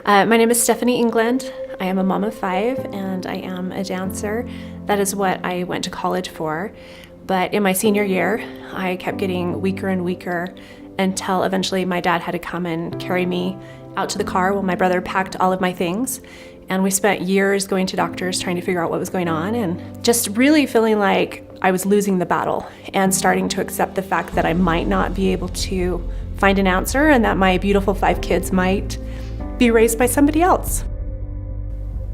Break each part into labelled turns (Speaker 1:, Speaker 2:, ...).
Speaker 1: My name is Steffanie England. I am a mom of 5 and I am a dancer. That is what I went to college for. But in my senior year, I kept getting weaker and weaker until eventually my dad had to come and carry me out to the car while my brother packed all of my things. And we spent years going to doctors trying to figure out what was going on and just really feeling like I was losing the battle and starting to accept the fact that I might not be able to find an answer and that my beautiful 5 kids might be raised by somebody else.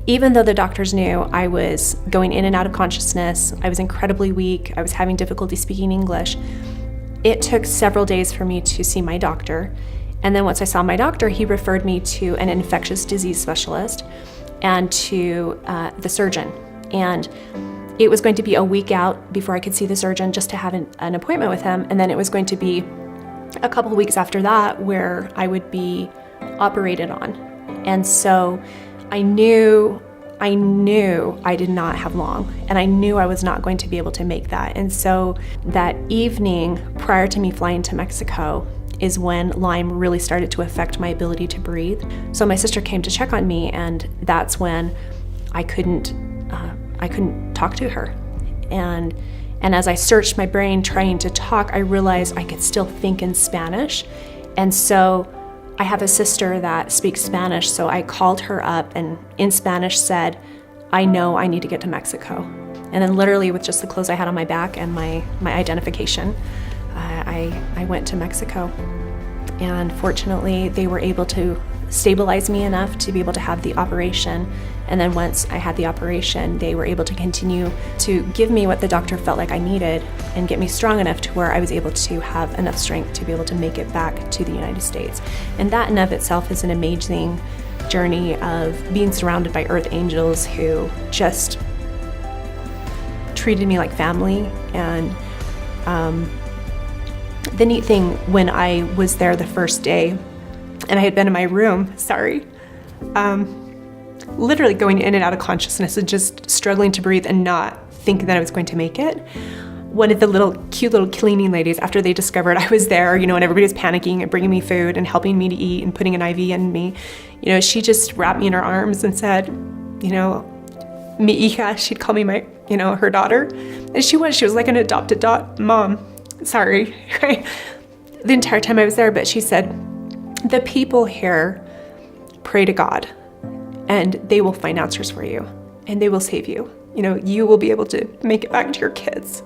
Speaker 1: Even though the doctors knew I was going in and out of consciousness, I was incredibly weak, I was having difficulty speaking English, it took several days for me to see my doctor. And then once I saw my doctor, he referred me to an infectious disease specialist and to the surgeon. And it was going to be a week out before I could see the surgeon just to have an appointment with him. And then it was going to be a couple of weeks after that where I would be operated on. And so I knew I did not have long, and I knew I was not going to be able to make that. And so that evening prior to me flying to Mexico is when Lyme really started to affect my ability to breathe. So my sister came to check on me, and that's when I couldn't talk to her. And as I searched my brain trying to talk, I realized I could still think in Spanish. And so I have a sister that speaks Spanish, so I called her up and in Spanish said, I know I need to get to Mexico. And then literally with just the clothes I had on my back and my identification, I went to Mexico. And fortunately, they were able to stabilize me enough to be able to have the operation. And then once I had the operation, they were able to continue to give me what the doctor felt like I needed and get me strong enough to where I was able to have enough strength to be able to make it back to the United States. And that in of itself is an amazing journey of being surrounded by earth angels who just treated me like family. And the neat thing when I was there the first day, and I had been in my room, literally going in and out of consciousness and just struggling to breathe and not thinking that I was going to make it. One of the cute little cleaning ladies, after they discovered I was there, and everybody was panicking and bringing me food and helping me to eat and putting an IV in me, she just wrapped me in her arms and said, mi hija, she'd call me my, her daughter. And she was like an adopted mom. Sorry, right? The entire time I was there, but she said, the people here pray to God and they will find answers for you and they will save you. You will be able to make it back to your kids.